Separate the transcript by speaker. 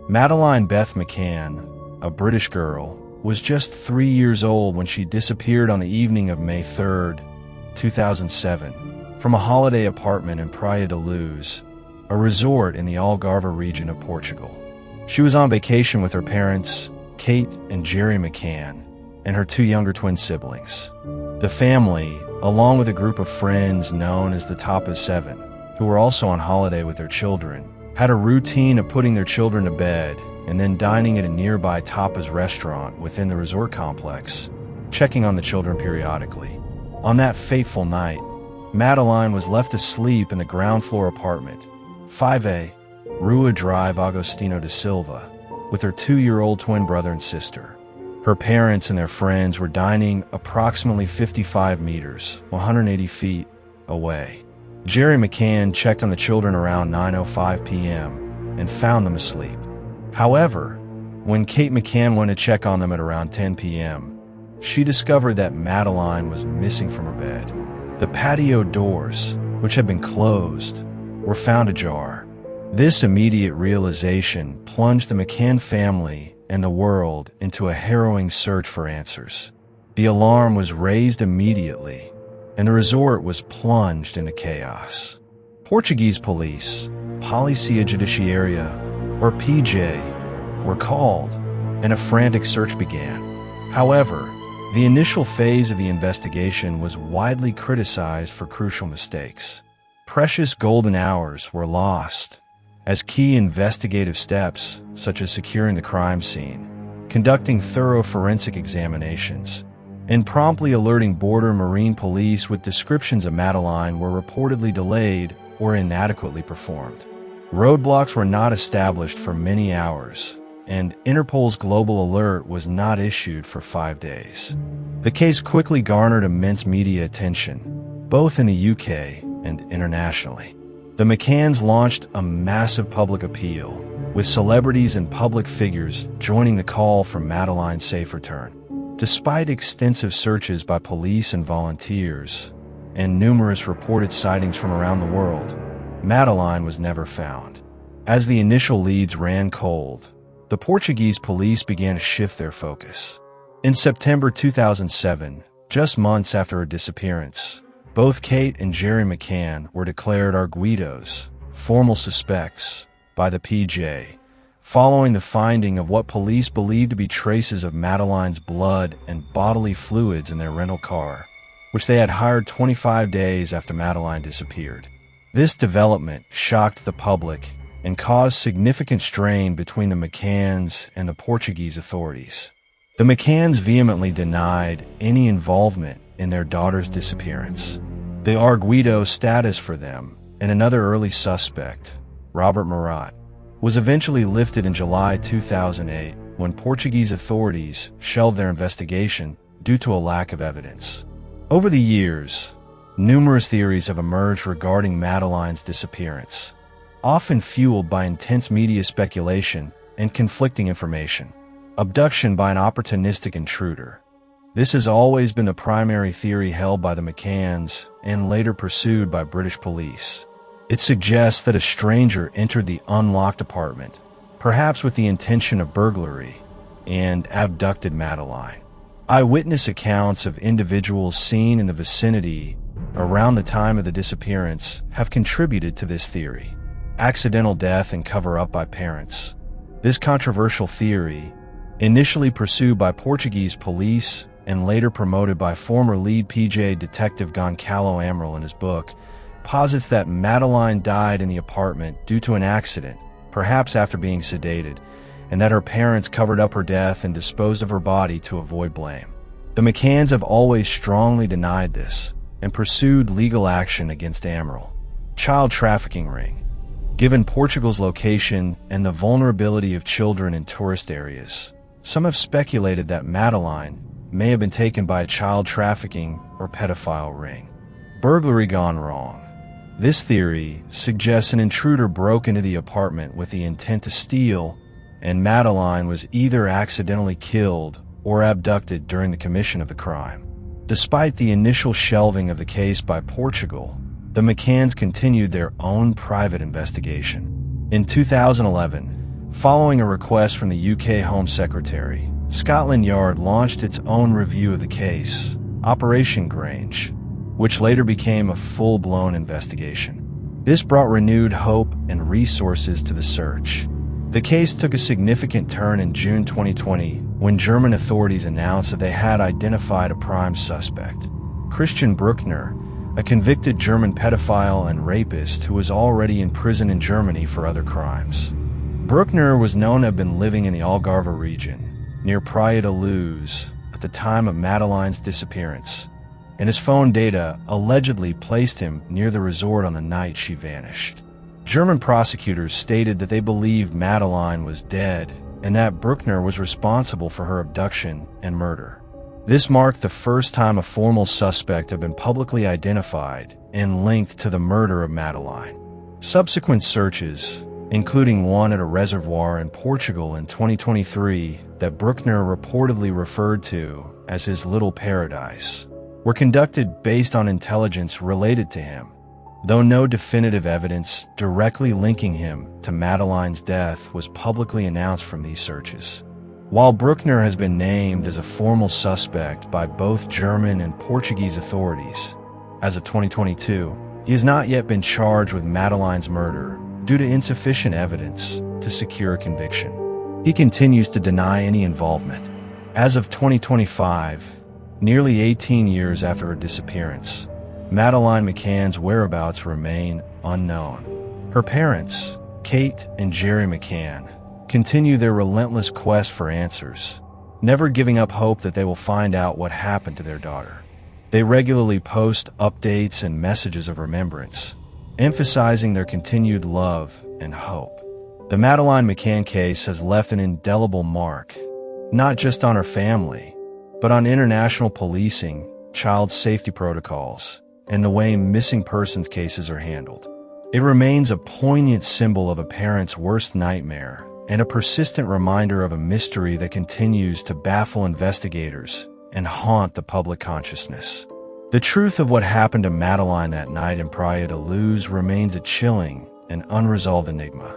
Speaker 1: Madeleine Beth McCann, a British girl, was just 3 years old when she disappeared on the evening of May 3, 2007, from a holiday apartment in Praia da Luz, a resort in the Algarve region of Portugal. She was on vacation with her parents, Kate and Jerry McCann, and her 2 younger twin siblings. The family, along with a group of friends known as the Tapas 7, who were also on holiday with their children, had a routine of putting their children to bed and then dining at a nearby tapas restaurant within the resort complex, checking on the children periodically. On that fateful night, Madeleine was left asleep in the ground floor apartment, 5A, Rua Drive Agostinho da Silva, with her 2-year-old twin brother and sister. Her parents and their friends were dining approximately 55 meters, 180 feet, away. Jerry McCann checked on the children around 9:05 p.m. and found them asleep. However, when Kate McCann went to check on them at around 10 p.m., she discovered that Madeleine was missing from her bed. The patio doors, which had been closed, were found ajar. This immediate realization plunged the McCann family and the world into a harrowing search for answers. The alarm was raised immediately, and the resort was plunged into chaos. Portuguese police, Polícia Judiciária, or PJ, were called, and a frantic search began. However, the initial phase of the investigation was widely criticized for crucial mistakes. Precious golden hours were lost, as key investigative steps, such as securing the crime scene, conducting thorough forensic examinations, and promptly alerting border marine police with descriptions of Madeleine were reportedly delayed or inadequately performed. Roadblocks were not established for many hours, and Interpol's global alert was not issued for 5 days. The case quickly garnered immense media attention, both in the UK and internationally. The McCanns launched a massive public appeal, with celebrities and public figures joining the call for Madeleine's safe return. Despite extensive searches by police and volunteers, and numerous reported sightings from around the world, Madeleine was never found. As the initial leads ran cold, the Portuguese police began to shift their focus. In September 2007, just months after her disappearance, both Kate and Jerry McCann were declared arguidos, formal suspects, by the PJ, following the finding of what police believed to be traces of Madeleine's blood and bodily fluids in their rental car, which they had hired 25 days after Madeleine disappeared. This development shocked the public and caused significant strain between the McCanns and the Portuguese authorities. The McCanns vehemently denied any involvement in their daughter's disappearance. The arguido status for them and another early suspect, Robert Murat, was eventually lifted in July 2008 when Portuguese authorities shelved their investigation due to a lack of evidence. Over the years, numerous theories have emerged regarding Madeleine's disappearance, often fueled by intense media speculation and conflicting information. Abduction by an opportunistic intruder. This has always been the primary theory held by the McCanns and later pursued by British police. It suggests that a stranger entered the unlocked apartment, perhaps with the intention of burglary, and abducted Madeleine. Eyewitness accounts of individuals seen in the vicinity around the time of the disappearance have contributed to this theory. Accidental death and cover-up by parents. This controversial theory, initially pursued by Portuguese police and later promoted by former lead PJ detective Goncalo Amaral in his book, posits that Madeleine died in the apartment due to an accident, perhaps after being sedated, and that her parents covered up her death and disposed of her body to avoid blame. The McCanns have always strongly denied this and pursued legal action against Amaral. Child trafficking ring. Given Portugal's location and the vulnerability of children in tourist areas, some have speculated that Madeleine may have been taken by a child trafficking or pedophile ring. Burglary gone wrong. This theory suggests an intruder broke into the apartment with the intent to steal, and Madeleine was either accidentally killed or abducted during the commission of the crime. Despite the initial shelving of the case by Portugal, the McCanns continued their own private investigation. In 2011, Following a request from the UK Home Secretary, Scotland Yard launched its own review of the case, Operation Grange, which later became a full-blown investigation. This brought renewed hope and resources to the search. The case took a significant turn in June 2020 when German authorities announced that they had identified a prime suspect, Christian Bruckner, a convicted German pedophile and rapist who was already in prison in Germany for other crimes. Bruckner was known to have been living in the Algarve region, near Praia de Luz, at the time of Madeleine's disappearance, and his phone data allegedly placed him near the resort on the night she vanished. German prosecutors stated that they believed Madeleine was dead and that Bruckner was responsible for her abduction and murder. This marked the first time a formal suspect had been publicly identified and linked to the murder of Madeleine. Subsequent searches, including one at a reservoir in Portugal in 2023 that Bruckner reportedly referred to as his little paradise, were conducted based on intelligence related to him, though no definitive evidence directly linking him to Madeleine's death was publicly announced from these searches. While Bruckner has been named as a formal suspect by both German and Portuguese authorities, as of 2022, he has not yet been charged with Madeleine's murder due to insufficient evidence to secure a conviction. He continues to deny any involvement. As of 2025, nearly 18 years after her disappearance, Madeleine McCann's whereabouts remain unknown. Her parents, Kate and Jerry McCann, continue their relentless quest for answers, never giving up hope that they will find out what happened to their daughter. They regularly post updates and messages of remembrance, emphasizing their continued love and hope. The Madeleine McCann case has left an indelible mark, not just on her family, but on international policing, child safety protocols, and the way missing persons cases are handled. It remains a poignant symbol of a parent's worst nightmare and a persistent reminder of a mystery that continues to baffle investigators and haunt the public consciousness. The truth of what happened to Madeleine that night in Praia de Luz remains a chilling and unresolved enigma.